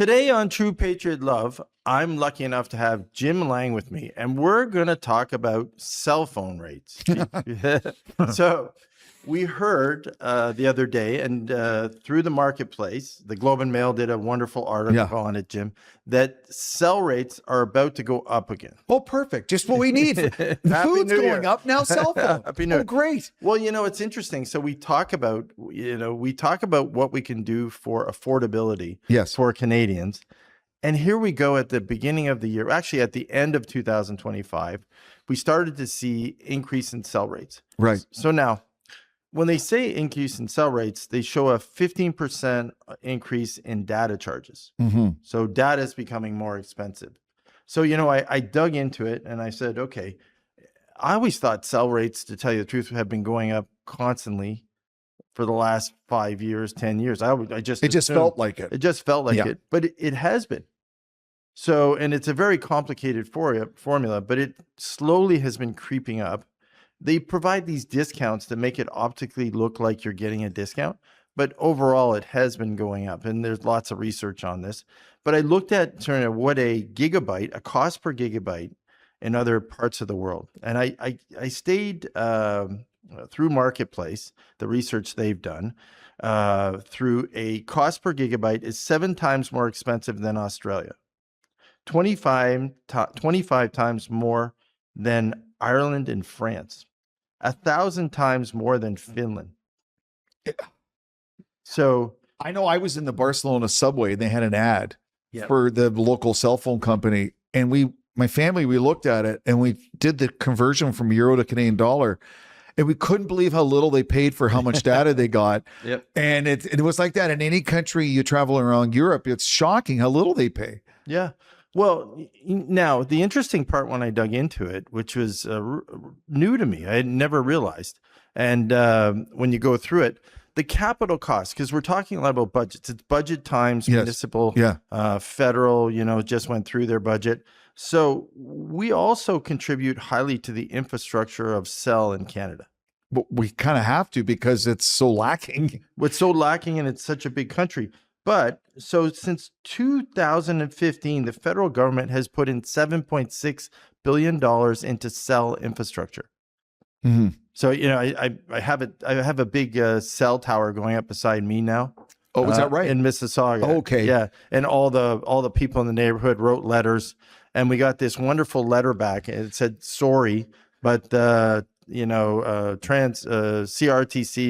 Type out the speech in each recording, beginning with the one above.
Today on True Patriot Love, I'm lucky enough to have Jim Lang with me, and we're going to talk about cell phone rates. So we heard the other day, and through the marketplace, the Globe and Mail did a wonderful article on it, Jim, that cell rates are about to go up again. Oh, perfect. Just what we need. The food's going up, now cell phone. Happy New Year. Oh, great. Well, it's interesting. So we talk about, what we can do for affordability for Canadians. And here we go at the beginning of the year, actually at the end of 2025, we started to see increase in cell rates. Right. So now, when they say increase in cell rates, they show a 15% increase in data charges. So data is becoming more expensive. So, I dug into it and I said, okay, I always thought cell rates, to tell you the truth, have been going up constantly for the last 5 years, 10 years. It just felt like it. It just felt like it, but it has been. So, and it's a very complicated formula, but it slowly has been creeping up. They provide these discounts that make it optically look like you're getting a discount, but overall it has been going up, and there's lots of research on this. But I looked at sort of what a cost per gigabyte in other parts of the world, and I stayed through Marketplace, the research they've done, through a cost per gigabyte is 7 times more expensive than Australia, 25 times more than Ireland and France, 1,000 times more than Finland. So I know I was in the Barcelona subway and they had an ad for the local cell phone company. And my family, we looked at it and we did the conversion from euro to Canadian dollar. And we couldn't believe how little they paid for how much data they got. And it was like that in any country you travel around Europe. It's shocking how little they pay. Yeah. Well, now the interesting part when I dug into it, which was new to me, I had never realized. And when you go through it, the capital cost, because we're talking a lot about budgets, it's budget times, municipal, federal, just went through their budget. So we also contribute highly to the infrastructure of cell in Canada. But we kind of have to because it's so lacking. It's so lacking and it's such a big country. But so since 2015, the federal government has put in $7.6 billion into cell infrastructure. So, I have a big cell tower going up beside me now. Oh, is that right? In Mississauga. Oh, okay. Yeah. And all the people in the neighborhood wrote letters, and we got this wonderful letter back. It said, sorry, but CRTC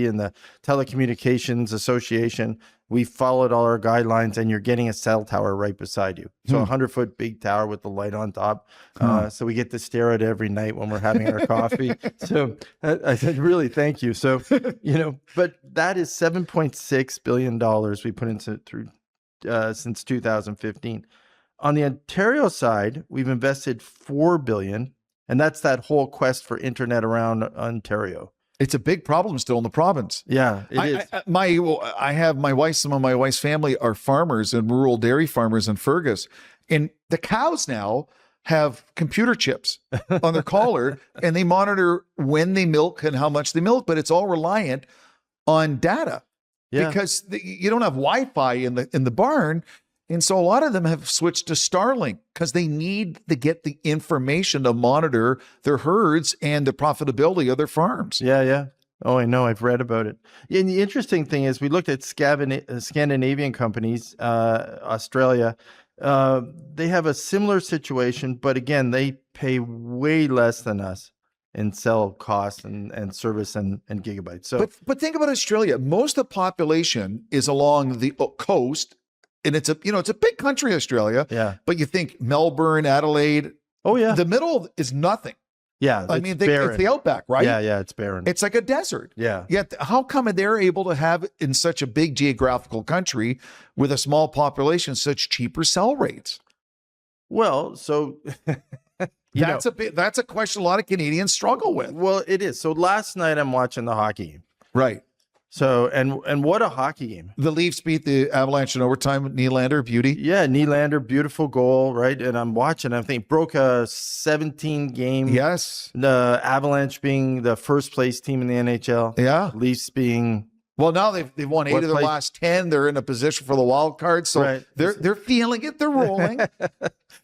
and the Telecommunications Association, we followed all our guidelines, and you're getting a cell tower right beside you. So a 100-foot big tower with the light on top. So we get to stare at it every night when we're having our coffee. So I said, really, thank you. So, but that is $7.6 billion we put into since 2015. On the Ontario side, we've invested $4 billion, and that's that whole quest for internet around Ontario. It's a big problem still in the province. Yeah, it is. Some of my wife's family are farmers and rural dairy farmers in Fergus. And the cows now have computer chips on their collar and they monitor when they milk and how much they milk, but it's all reliant on data because you don't have Wi-Fi in the barn. And so a lot of them have switched to Starlink because they need to get the information to monitor their herds and the profitability of their farms. Yeah. Oh, I know. I've read about it. And the interesting thing is we looked at Scandinavian companies, Australia. They have a similar situation, but again, they pay way less than us in cell costs and service and gigabytes. So, but think about Australia. Most of the population is along the coast. And it's a big country, Australia. Yeah. But you think Melbourne, Adelaide. Oh, yeah. The middle is nothing. Yeah. It's the outback, right? Yeah. It's barren. It's like a desert. Yeah. Yet how come they're able to have in such a big geographical country with a small population such cheaper cell rates? Well, so that's a question a lot of Canadians struggle with. Well, it is. So last night I'm watching the hockey game. Right. So, and what a hockey game. The Leafs beat the Avalanche in overtime. Nylander, beauty. Yeah, Nylander, beautiful goal, right? And I'm watching, I think, broke a 17-game. Yes. The Avalanche being the first place team in the NHL. Yeah. Leafs being Well, now they've won 8 What of their place- last 10. They're in a position for the wild card, so Right. they're feeling it. They're rolling.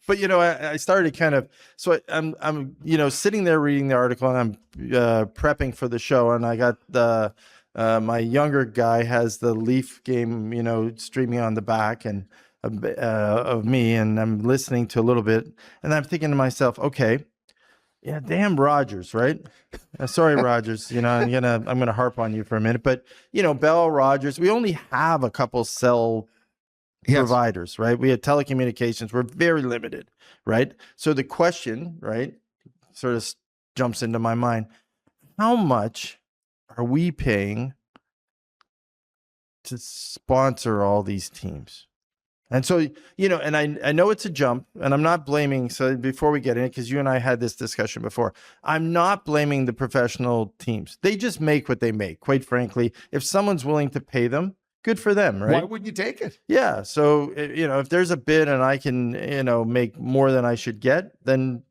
But I started kind of, so I'm sitting there reading the article, and I'm prepping for the show, and I got the my younger guy has the Leaf game streaming on the back and of me, and I'm listening to a little bit, and I'm thinking to myself, okay, yeah, damn Rogers, right? Sorry, Rogers. I'm gonna harp on you for a minute, but Bell, Rogers, we only have a couple cell providers, right? We had telecommunications. We're very limited, right? So the question, right, sort of jumps into my mind: how much are we paying to sponsor all these teams? And so, and I know it's a jump, and I'm not blaming. So before we get in it, because you and I had this discussion before, I'm not blaming the professional teams. They just make what they make. Quite frankly, if someone's willing to pay them, good for them, right? Why wouldn't you take it? Yeah. So, if there's a bid and I can, make more than I should get, then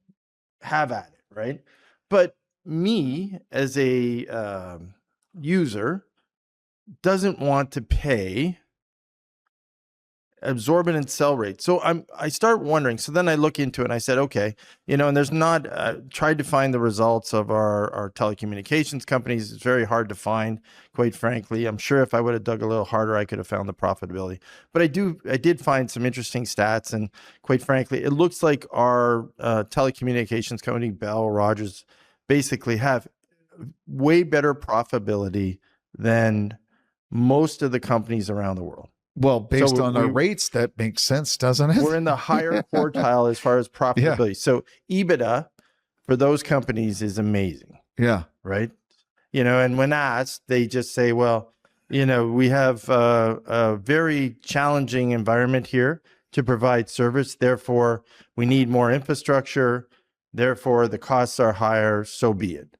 have at it, right? But me as a user doesn't want to pay absorbent cell rate. So I start wondering. So then I look into it and I said, okay, and there's not, tried to find the results of our telecommunications companies. It's very hard to find, quite frankly. I'm sure if I would have dug a little harder, I could have found the profitability. But I did find some interesting stats. And quite frankly, it looks like our telecommunications company, Bell, Rogers, basically have way better profitability than most of the companies around the world. Well, based on our rates, that makes sense, doesn't it? We're in the higher quartile as far as profitability. Yeah. So EBITDA for those companies is amazing. Yeah. Right. And when asked, they just say, well, we have a very challenging environment here to provide service. Therefore, we need more infrastructure. Therefore, the costs are higher. So be it.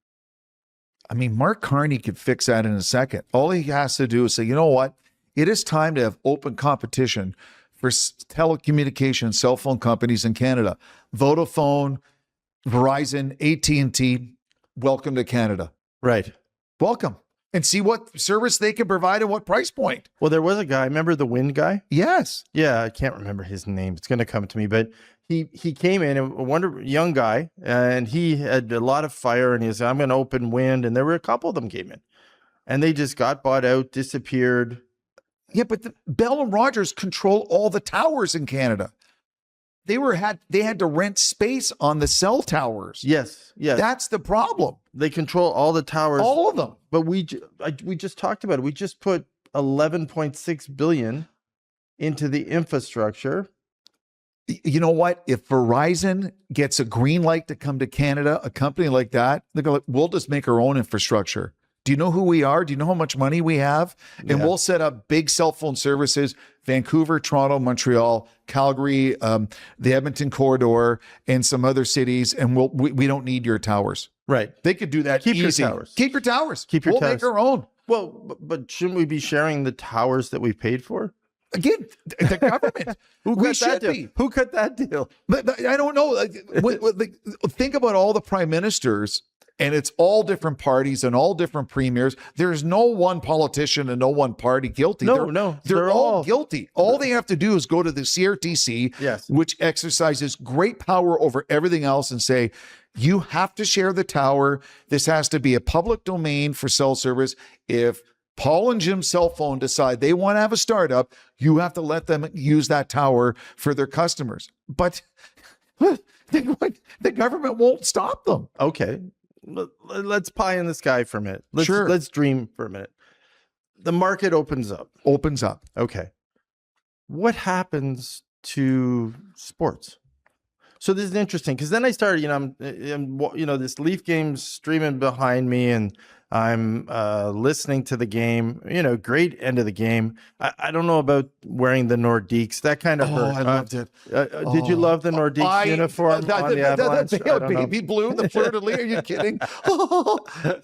I mean, Mark Carney could fix that in a second. All he has to do is say, you know what? It is time to have open competition for telecommunication cell phone companies in Canada. Vodafone, Verizon, AT&T, welcome to Canada. Right. Welcome. And see what service they can provide and what price point. Well, there was a guy, remember the wind guy? Yes. Yeah, I can't remember his name. It's going to come to me, but he came in, a young guy, and he had a lot of fire, and he said, I'm going to open wind, and there were a couple of them came in, and they just got bought out, disappeared. Yeah, but Bell and Rogers control all the towers in Canada. They had to rent space on the cell towers. Yes. That's the problem. They control all the towers, all of them. But we just talked about it. We just put $11.6 billion into the infrastructure. You know what? If Verizon gets a green light to come to Canada, a company like that, they're going, we'll just make our own infrastructure. Do you know who we are? Do you know how much money we have? And we'll set up big cell phone services, Vancouver, Toronto, Montreal, Calgary, the Edmonton corridor, and some other cities. And we don't need your towers. Right. They could do that Keep easy. Your towers. Keep your towers. Keep your we'll towers. Make our own. Well, but shouldn't we be sharing the towers that we paid for? Again, the government. Who cut that deal? But I don't know. Think about all the prime ministers. And it's all different parties and all different premiers. There's no one politician and no one party guilty. No. They're all guilty. All they have to do is go to the CRTC, yes, which exercises great power over everything else, and say, you have to share the tower. This has to be a public domain for cell service. If Paul and Jim's cell phone decide they want to have a startup, you have to let them use that tower for their customers. But the government won't stop them. Okay. Let's pie in the sky for a minute. Let's dream for a minute. The market opens up. Okay. What happens to sports? So this is interesting because then I started, I'm this Leaf game streaming behind me, and I'm listening to the game. Great end of the game. I don't know about wearing the Nordiques. That kind of hurt. I loved it. Did you love the Nordiques uniform on the Avalanche? The baby blue, the fleur-de-lis. Are you kidding?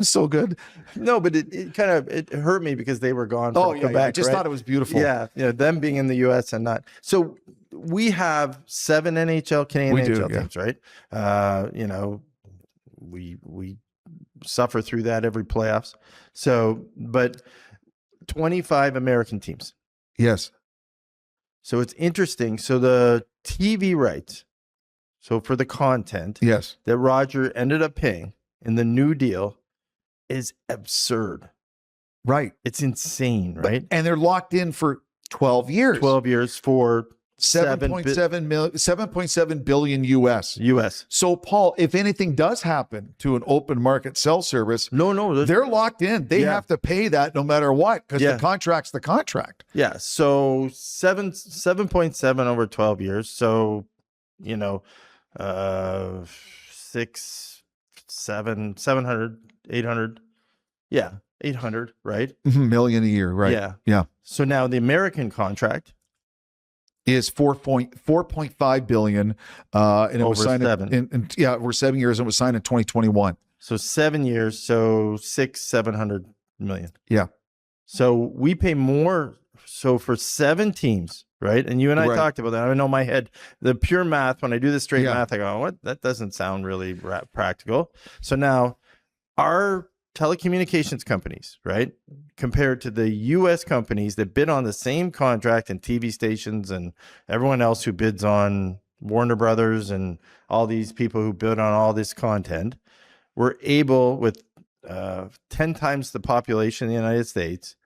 So good. No, but it kind of hurt me because they were gone from Quebec. I just thought it was beautiful. Yeah, them being in the U.S. and not. So we have 7 Canadian NHL teams, right? We suffer through that every playoffs. So, but 25 American teams. Yes. So it's interesting. So the TV rights, so for the content Yes. that Roger ended up paying in the new deal is absurd. Right. It's insane, right? And they're locked in for 12 years. 12 years for 7.7 billion US. US. So, Paul, if anything does happen to an open market cell service, no, they're locked in. They have to pay that no matter what, because the contract's the contract. Yeah. So 7.7 over 12 years. So, 700, 800. Yeah. 800, right? Million a year, right? Yeah. Yeah. So now the American contract is 4.5 billion, and it was over signed 7. over 7 years, and it was signed in 2021. So 7 years, so 700 million. Yeah. So we pay more. So for 7 teams, right? And you and I talked about that. I know my head, the pure math, when I do the straight math, I go, what? That doesn't sound really practical. So now our telecommunications companies, right, compared to the U.S. companies that bid on the same contract and TV stations and everyone else who bids on Warner Brothers and all these people who bid on all this content, we're able, with 10 times the population in the United States,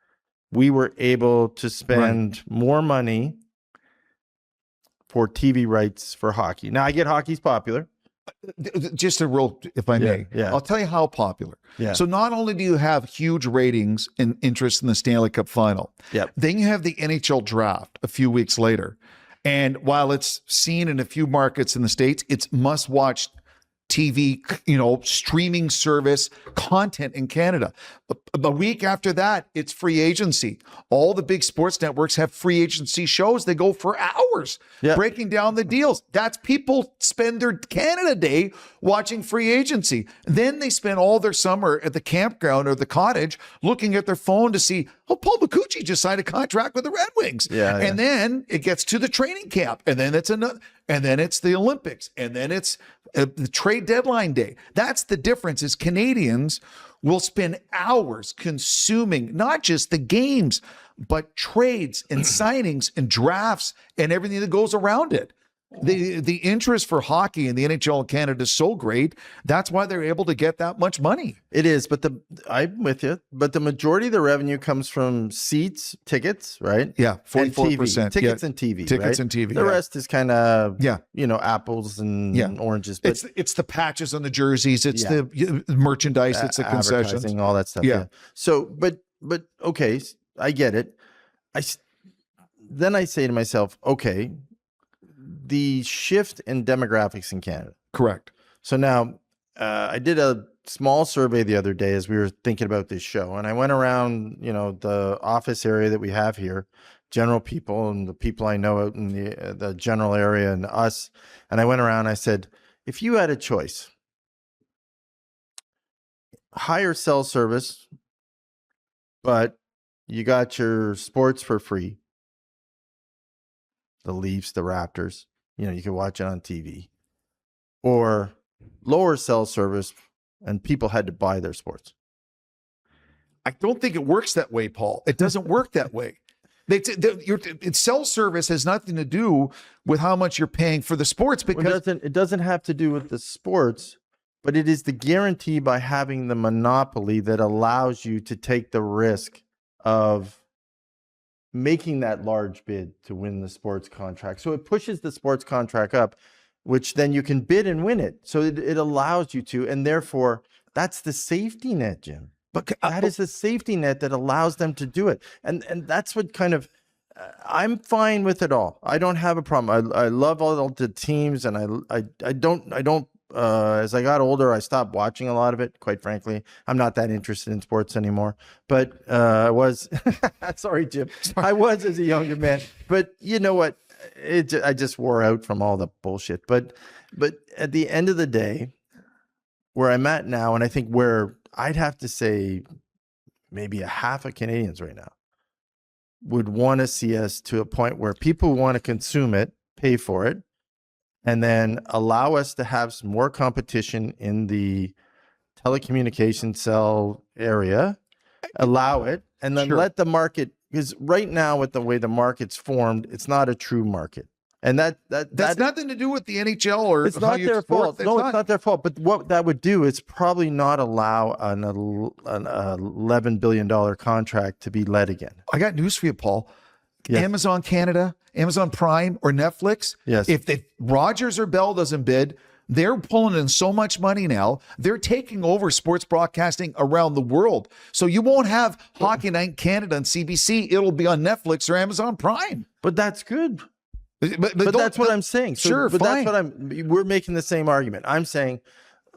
we were able to spend more money for TV rights for hockey. Now, I get hockey's popular. Just a real, if I may, I'll tell you how popular. Yeah. So not only do you have huge ratings and interest in the Stanley Cup final, then you have the NHL draft a few weeks later. And while it's seen in a few markets in the States, it's must-watch TV, streaming service content in Canada. A week after that, it's free agency. All the big sports networks have free agency shows. They go for hours breaking down the deals. That's people spend their Canada Day watching free agency. Then they spend all their summer at the campground or the cottage looking at their phone to see, Paul Micucci just signed a contract with the Red Wings. And then it gets to the training camp, and then it's another, and then it's the Olympics, and then it's the trade deadline day. That's the difference, is Canadians will spend hours consuming not just the games, but trades and signings and drafts and everything that goes around it. The interest for hockey in the NHL in Canada is so great. That's why they're able to get that much money. It is, but I'm with you. But the majority of the revenue comes from seats, tickets, right? Yeah, 44%. Tickets and TV. Tickets and TV. The rest is kind of apples and oranges. But it's the patches on the jerseys. It's the merchandise. It's the concessions, all that stuff. Yeah. So, but okay, I get it. Then I say to myself, okay, the shift in demographics in Canada. Correct. So now I did a small survey the other day as we were thinking about this show, and I went around, the office area that we have here, general people and the people I know out in the general area and us. And I went around, I said, if you had a choice, higher cell service, but you got your sports for free, the Leafs, the Raptors, you can watch it on TV, or lower cell service and people had to buy their sports. I don't think it works that way, Paul. It doesn't work that way. Cell service has nothing to do with how much you're paying for the sports, because it doesn't have to do with the sports, but it is the guarantee by having the monopoly that allows you to take the risk of making that large bid to win the sports contract. So it pushes the sports contract up, which then you can bid and win it. So it allows you to, and therefore that's the safety net, Jim. But that is the safety net that allows them to do it. And that's what kind of, I'm fine with it all. I don't have a problem. I love all the teams, and I don't, as I got older, I stopped watching a lot of it, quite frankly. I'm not that interested in sports anymore. But I was, sorry, Jim. I was as a younger man. But you know what? I just wore out from all the bullshit. But at the end of the day, where I'm at now, and I think where I'd have to say maybe a half of Canadians right now would want to see us to a point where people want to consume it, pay for it, and then allow us to have some more competition in the telecommunication cell area, allow it, and then Sure. let the market, because right now with the way the market's formed, it's not a true market. And That's nothing to do with the NHL or it's how not you their support. fault. No, it's not their fault. But what that would do is probably not allow an $11 billion contract to be let again. I got news for you, Paul. Yes. Amazon Canada, Amazon Prime, or Netflix. Yes. If the Rogers or Bell doesn't bid, they're pulling in so much money now. They're taking over sports broadcasting around the world. So you won't have Hockey Night in Canada on CBC. It'll be on Netflix or Amazon Prime. But that's good. But That's what I'm saying. So, sure, but fine. that's what we're making the same argument. I'm saying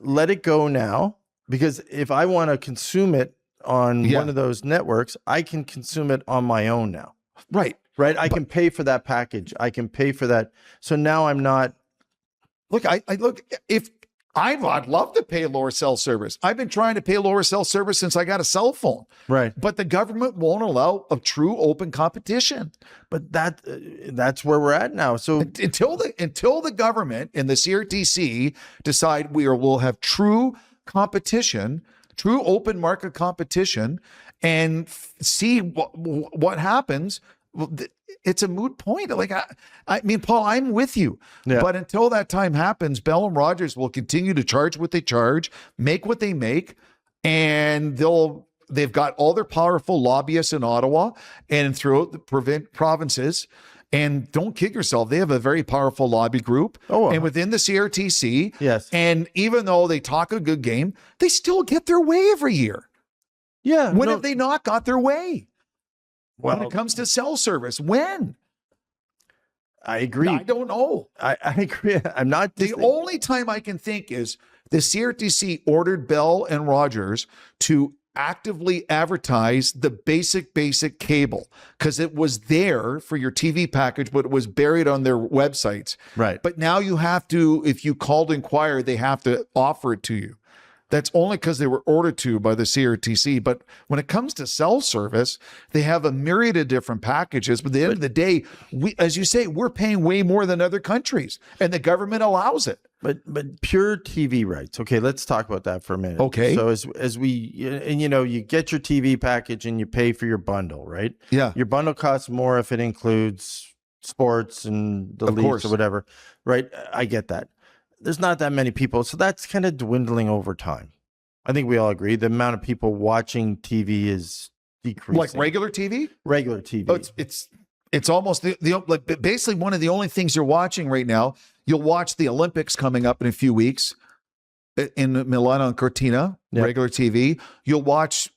let it go now, because if I want to consume it on one of those networks, I can consume it on my own now. Right. I can pay for that package. I can pay for that. So now I'm not. Look, I look, if I'd love to pay lower cell service. I've been trying to pay lower cell service since I got a cell phone. Right. But the government won't allow a true open competition. But that's where we're at now. So until the government and the CRTC decide we'll have true competition, true open market competition, and see what happens. Well, it's a moot point. Like, I mean, Paul, I'm with you. Yeah. But until that time happens, Bell and Rogers will continue to charge what they charge, make what they make, and they've got all their powerful lobbyists in Ottawa and throughout the provinces. And don't kid yourself, they have a very powerful lobby group. And within the CRTC. Yes. And even though they talk a good game, they still get their way every year. Yeah. When have they not got their way? Well, when it comes to cell service, when? I agree. I don't know. I agree. I'm not. The only time I can think is the CRTC ordered Bell and Rogers to actively advertise the basic cable because it was there for your TV package, but it was buried on their websites. Right. But now you have to, if you called inquire, they have to offer it to you. That's only because they were ordered to by the CRTC. But when it comes to cell service, they have a myriad of different packages. But at the end of the day, as you say, we're paying way more than other countries, and the government allows it. But pure TV rights. Okay, let's talk about that for a minute. Okay. So as we, and you get your TV package and you pay for your bundle, right? Yeah. Your bundle costs more if it includes sports and the leagues or whatever, right? I get that. There's not that many people, so that's kind of dwindling over time. I think we all agree the amount of people watching TV is decreasing. Like regular TV? Regular TV. Oh, it's almost like basically one of the only things you're watching right now. You'll watch the Olympics coming up in a few weeks in Milano and Cortina, regular TV. You'll watch,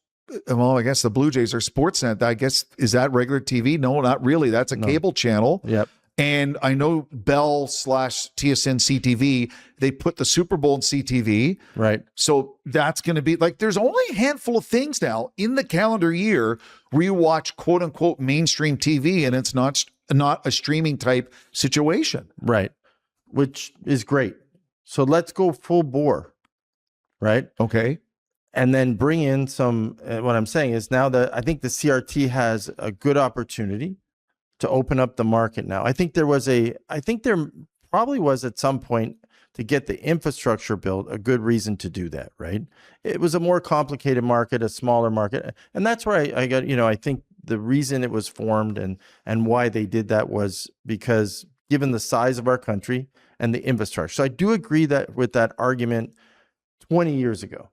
well, I guess the Blue Jays are Sportsnet. I guess, is that regular TV? No, not really. That's a cable channel. Yep. And I know Bell/TSN CTV, they put the Super Bowl in CTV. Right. So that's going to be like, there's only a handful of things now in the calendar year where you watch quote unquote mainstream TV and it's not a streaming type situation. Right. Which is great. So let's go full bore. Right. Okay. And then bring in some, what I'm saying is now that I think the CRT has a good opportunity to open up the market now. I think there probably was at some point to get the infrastructure built a good reason to do that, right? It was a more complicated market, a smaller market. And that's where I got, I think the reason it was formed and why they did that was because given the size of our country and the infrastructure. So I do agree that with that argument 20 years ago.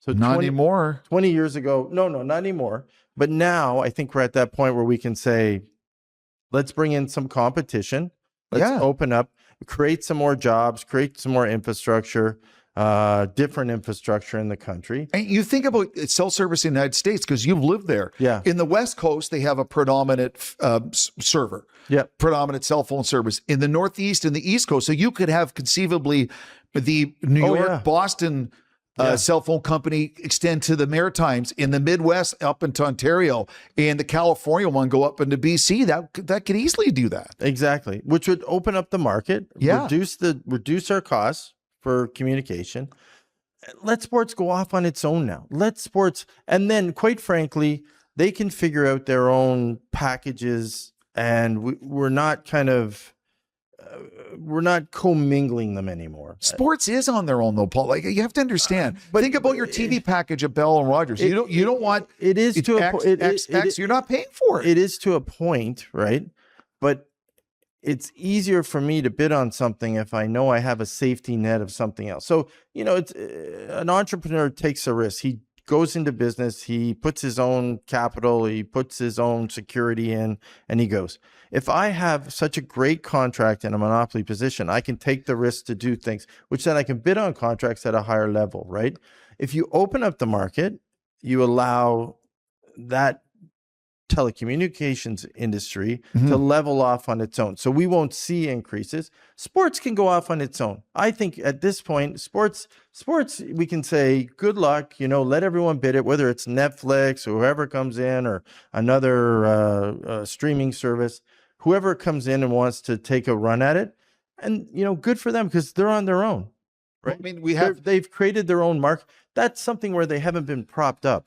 So not anymore. 20 years ago. No, not anymore. But now I think we're at that point where we can say, let's bring in some competition. Let's open up, create some more jobs, create some more infrastructure, different infrastructure in the country. And you think about cell service in the United States because you've lived there. Yeah. In the West Coast, they have a predominant server. Yeah. Predominant cell phone service. In the Northeast and the East Coast, so you could have conceivably the New York, Boston cell phone company extend to the Maritimes, in the Midwest up into Ontario, and the California one go up into BC. That could easily do that. Exactly, which would open up the market, reduce our costs for communication. Let sports go off on its own now. Let sports, and then quite frankly, they can figure out their own packages, and we're not kind of we're not commingling them anymore. Sports is on their own though, Paul. Like you have to understand. But think about your TV package at Bell and Rogers. You don't want it is to X. You're not paying for it. It is to a point, right? But it's easier for me to bid on something if I know I have a safety net of something else. So, it's an entrepreneur takes a risk. He goes into business, he puts his own capital, he puts his own security in, and he goes. If I have such a great contract in a monopoly position, I can take the risk to do things, which then I can bid on contracts at a higher level, right? If you open up the market, you allow that telecommunications industry to level off on its own. So we won't see increases. Sports can go off on its own. I think at this point, sports, we can say, good luck, let everyone bid it, whether it's Netflix or whoever comes in or another streaming service, whoever comes in and wants to take a run at it. And, good for them because they're on their own, right? I mean, they've created their own market. That's something where they haven't been propped up.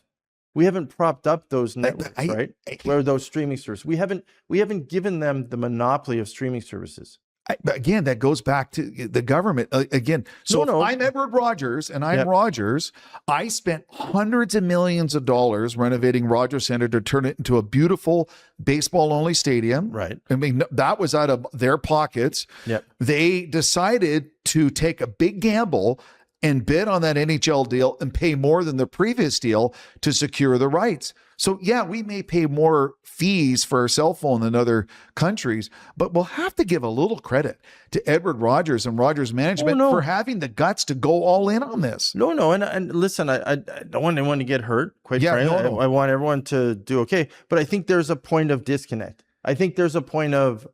We haven't propped up those networks, right? Where those streaming services, we haven't given them the monopoly of streaming services. Again, that goes back to the government again. So if I'm Edward Rogers and I'm Rogers, I spent hundreds of millions of dollars renovating Rogers Centre to turn it into a beautiful baseball-only stadium. Right. I mean, that was out of their pockets. Yep. They decided to take a big gamble and bid on that NHL deal and pay more than the previous deal to secure the rights. So yeah, we may pay more fees for our cell phone than other countries, but we'll have to give a little credit to Edward Rogers and Rogers Management for having the guts to go all in on this. No, and listen, I don't want anyone to get hurt, quite frankly. I want everyone to do okay, but I think there's a point of disconnect. I think there's a point of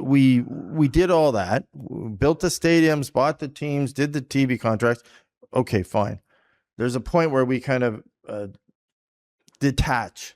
we did all that, built the stadiums, bought the teams, did the TV contracts. Okay, fine. There's a point where we kind of detach.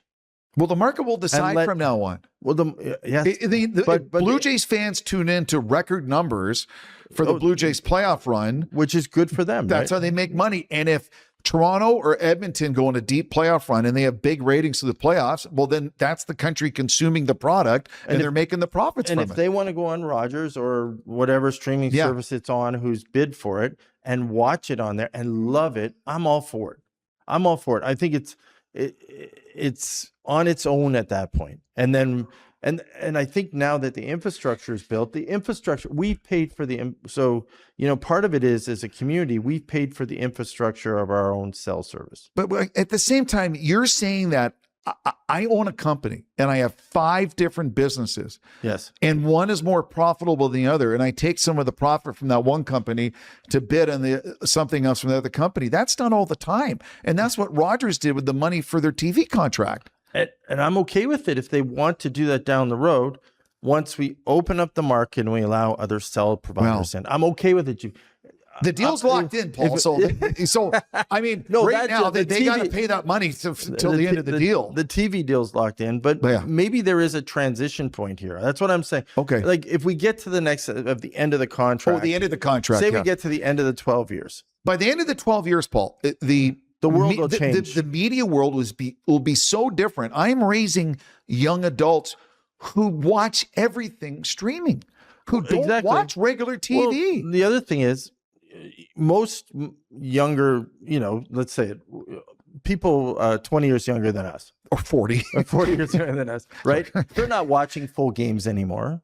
Well, the market will decide from now on. Well, the Blue Jays fans tune in to record numbers for the Blue Jays playoff run, which is good for them. That's how they make money. And if Toronto or Edmonton go on a deep playoff run and they have big ratings to the playoffs, well, then that's the country consuming the product and they're making the profits from it. And if they want to go on Rogers or whatever streaming service it's on, who's bid for it and watch it on there and love it, I'm all for it. I'm all for it. I think it's on its own at that point. And then and I think now that the infrastructure is built, we paid for part of it is, as a community, we paid for the infrastructure of our own cell service. But at the same time, you're saying that I own a company and I have 5 different businesses. Yes. And one is more profitable than the other. And I take some of the profit from that one company to bid on something else from the other company. That's done all the time. And that's what Rogers did with the money for their TV contract. And I'm okay with it if they want to do that down the road. Once we open up the market and we allow other cell providers in, I'm okay with it. The deal's locked in, Paul. So I mean, right now they got to pay that money till the end of the deal. The TV deal's locked in, but maybe there is a transition point here. That's what I'm saying. Okay, like if we get to the end of the contract. Oh, the end of the contract. Say we get to the end of the 12 years. By the end of the 12 years, Paul, the world will change. The media world will be so different. I'm raising young adults who watch everything streaming, who don't watch regular TV. Well, the other thing is, most younger, let's say it, people 20 years younger than us. Or 40. Or 40 years younger than us, right? They're not watching full games anymore.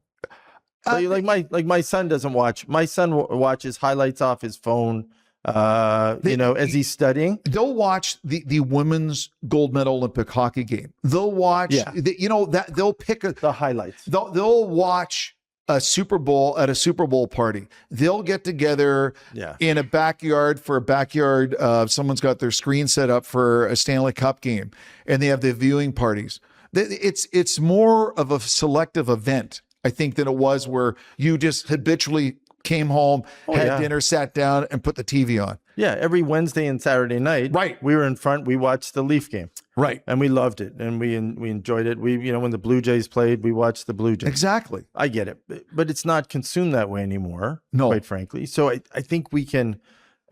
So my son doesn't watch. My son watches highlights off his phone. As he's studying, they'll watch the women's gold medal Olympic hockey game. They'll watch, they'll pick the highlights. They'll watch a Super Bowl at a Super Bowl party. They'll get together in a backyard for a backyard. Someone's got their screen set up for a Stanley Cup game, and they have the viewing parties. It's more of a selective event, I think, than it was where you just habitually came home, had dinner, sat down, and put the TV on. Yeah, every Wednesday and Saturday night, we were in front. We watched the Leaf game, and we loved it, and we enjoyed it. We, when the Blue Jays played, we watched the Blue Jays. Exactly. I get it, but it's not consumed that way anymore. No, quite frankly. So I think we can.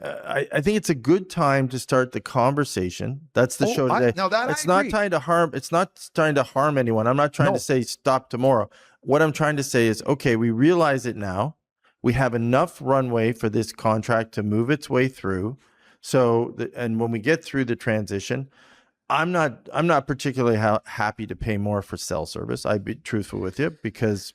I think it's a good time to start the conversation. That's the show today. Now that it's not trying to harm. It's not trying to harm anyone. I'm not trying to say stop tomorrow. what I'm trying to say is, okay, we realize it now. We have enough runway for this contract to move its way through. So, and when we get through the transition, I'm not particularly happy to pay more for cell service. I'd be truthful with you, because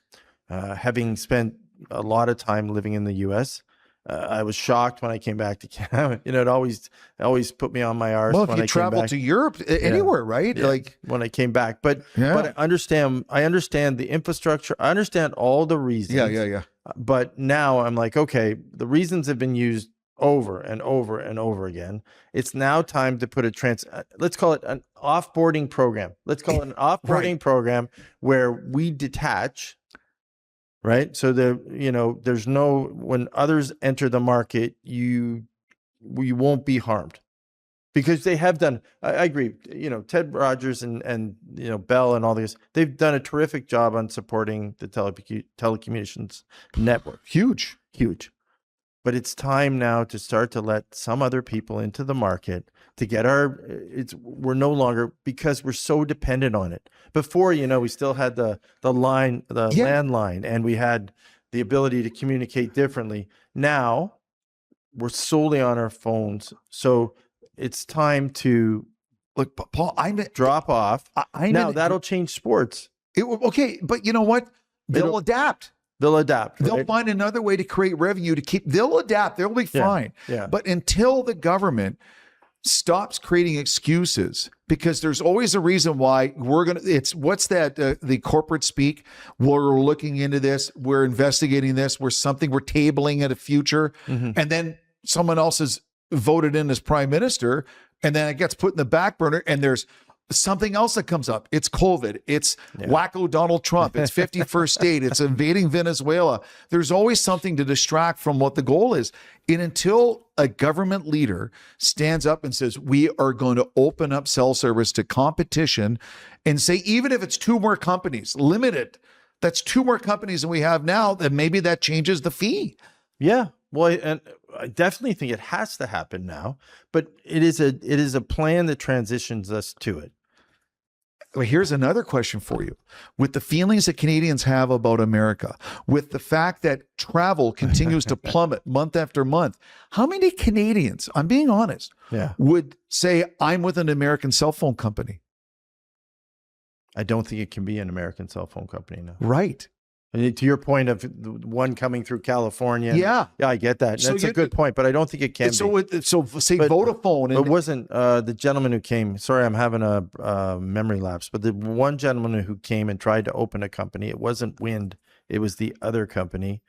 having spent a lot of time living in the U.S., I was shocked when I came back to Canada. It always put me on my arse. Well, if when you I travel came back to Europe, anywhere, right? Yeah, Like when I came back, but Yeah. I understand the infrastructure. I understand all the reasons. yeah. But now I'm like, okay, the reasons have been used over and over and over again. It's now time to put let's call it an offboarding program. Let's call it an offboarding program where we detach, right? So there's no, when others enter the market, we won't be harmed. Because they have done, I agree, Ted Rogers and Bell and all these, they've done a terrific job on supporting the telecommunications network. Huge. But it's time now to start to let some other people into the market to get we're no longer, because we're so dependent on it. Before, we still had the landline, and we had the ability to communicate differently. Now we're solely on our phones. So it's time to Paul, drop off. Now that'll change sports. Okay, but you know what? They'll adapt. They'll adapt. They'll find another way to create revenue they'll adapt. They'll be fine. Yeah. But until the government stops creating excuses, because there's always a reason why what's that, the corporate speak, we're looking into this, we're investigating this, we're tabling at a future, and then someone else is voted in as prime minister, and then it gets put in the back burner, and there's something else that comes up. It's COVID. It's wacko Donald Trump. It's 51st state. It's invading Venezuela. There's always something to distract from what the goal is. And until a government leader stands up and says, we are going to open up cell service to competition, and say, even if it's 2 more companies, limited, that's 2 more companies than we have now, then maybe that changes the fee. Yeah. Well, and I definitely think it has to happen now, but it is a plan that transitions us to it. Well, here's another question for you. With the feelings that Canadians have about America, with the fact that travel continues to plummet month after month, how many Canadians, I'm being honest, would say, I'm with an American cell phone company? I don't think it can be an American cell phone company now. Right. To your point of the one coming through California. Yeah, I get that. That's a good point, but I don't think it can be. So say Vodafone. It wasn't the gentleman who came. Sorry, I'm having a memory lapse. But the one gentleman who came and tried to open a company, it wasn't Wind. It was the other company.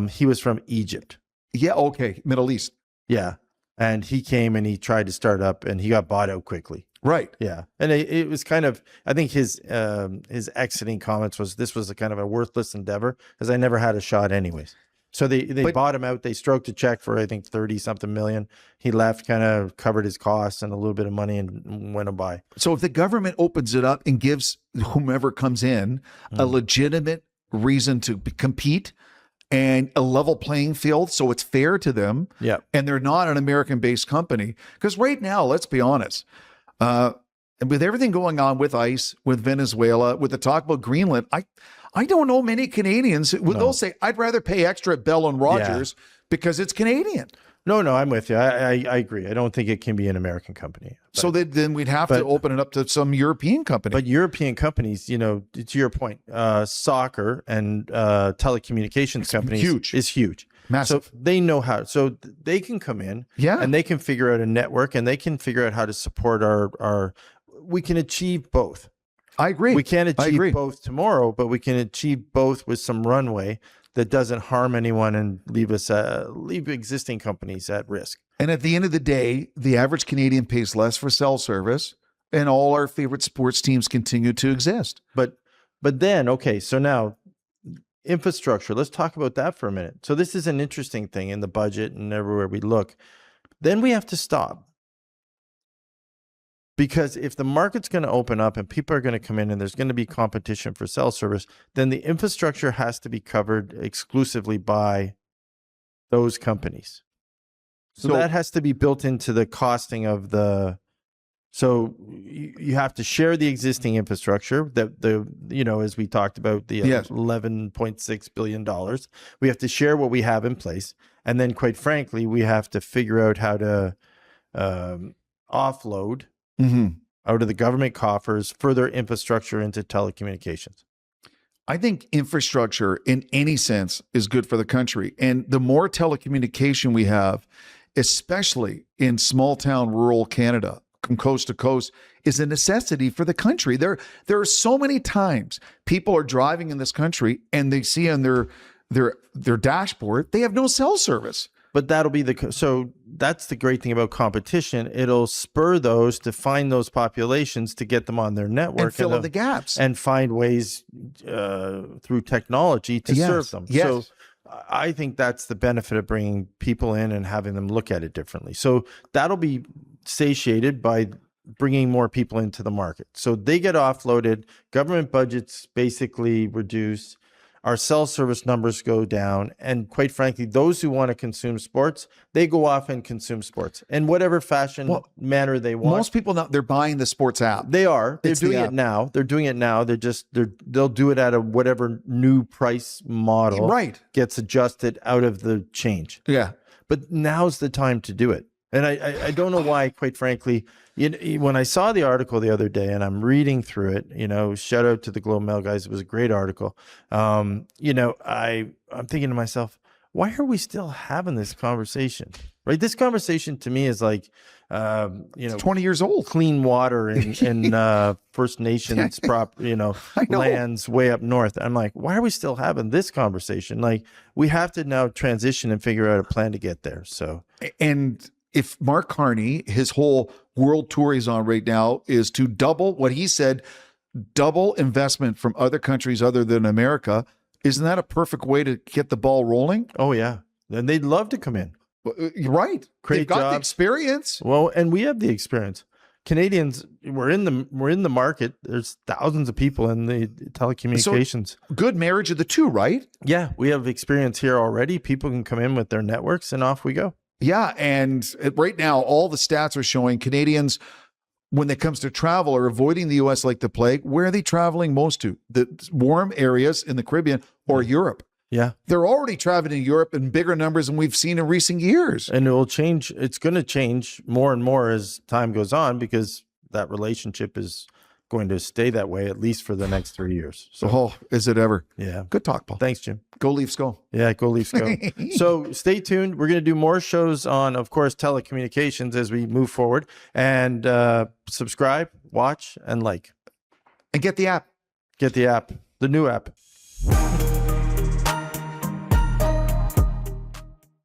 He was from Egypt. Yeah, okay. Middle East. Yeah. And he came and he tried to start up, and he got bought out quickly. Right. Yeah. And it was kind of, I think his exiting comments was, this was a kind of a worthless endeavor, because I never had a shot anyways. So they bought him out. They stroked a check for, I think, 30-something million. He left, kind of covered his costs and a little bit of money, and went by. So if the government opens it up and gives whomever comes in a legitimate reason to compete and a level playing field, so it's fair to them, and they're not an American-based company, because right now, let's be honest, with everything going on with ICE, with Venezuela, with the talk about Greenland, I don't know many Canadians who they'll say, I'd rather pay extra at Bell and Rogers because it's Canadian. No, I'm with you. I agree. I don't think it can be an American company. But, so then we'd have to open it up to some European company. But European companies, to your point, soccer and telecommunications companies is huge. Massive. So they know how. So they can come in, and they can figure out a network, and they can figure out how to support our. We can achieve both. I agree. We can't achieve both tomorrow, but we can achieve both with some runway that doesn't harm anyone and leave existing companies at risk. And at the end of the day, the average Canadian pays less for cell service, and all our favorite sports teams continue to exist. But then, okay, so now infrastructure, let's talk about that for a minute. So this is an interesting thing in the budget and everywhere we look. Then we have to stop. Because if the market's going to open up and people are going to come in and there's going to be competition for cell service, then the infrastructure has to be covered exclusively by those companies. So that has to be built into the costing of the So you have to share the existing infrastructure that as we talked about, the Yes. $11.6 billion. We have to share what we have in place. And then quite frankly, we have to figure out how to offload out of the government coffers further infrastructure into telecommunications. I think infrastructure in any sense is good for the country. And the more telecommunication we have, especially in small town rural Canada, from coast to coast, is a necessity for the country. There are so many times people are driving in this country and they see on their dashboard, they have no cell service. But that'll be so that's the great thing about competition. It'll spur those to find those populations to get them on their network And fill in the gaps. and find ways through technology to serve them. Yes. So I think that's the benefit of bringing people in and having them look at it differently. So that'll be satiated by bringing more people into the market. So they get offloaded, government budgets basically reduce, our cell service numbers go down, and quite frankly, those who want to consume sports, they go off and consume sports in whatever fashion, manner they want. Most people now, they're buying the sports app. They are. They're It's doing the it app. now. They're doing it now. They'll do it at a whatever new price model Right. gets adjusted out of the change. Yeah. But now's the time to do it. And I don't know why, quite frankly, when I saw the article the other day and I'm reading through it, shout out to the Globe Mail guys. It was a great article. I'm thinking to myself, why are we still having this conversation? Right? This conversation to me is like, It's 20 years old. clean water in First Nations lands way up north. I'm like, why are we still having this conversation? Like, we have to now transition and figure out a plan to get there. So, And if Mark Carney, his whole world tour he's on right now is to double what he said, double investment from other countries other than America, isn't that a perfect way to get the ball rolling? oh yeah, and they'd love to come in. You're right. Create They've got the jobs. experience. Well, and we have the experience. Canadians, we're in the market. There's thousands of people in the telecommunications. Good marriage of the two, right? Yeah, we have experience here already. People can come in with their networks and off we go. Yeah. And right now, all the stats are showing Canadians, when it comes to travel, are avoiding the U.S. like the plague. Where are they traveling most to? The warm areas in the Caribbean or Europe? Yeah. They're already traveling to Europe in bigger numbers than we've seen in recent years. And it will change. It's going to change more and more as time goes on because that relationship is going to stay that way at least for the next 3 years. So, Oh, is it ever? yeah. Good talk, Paul. Thanks, Jim. Go Leafs, go. Yeah, go Leafs, go. So stay tuned. We're going to do more shows on, of course, telecommunications as we move forward. And subscribe, watch, and like. And get the app. Get the app, the new app.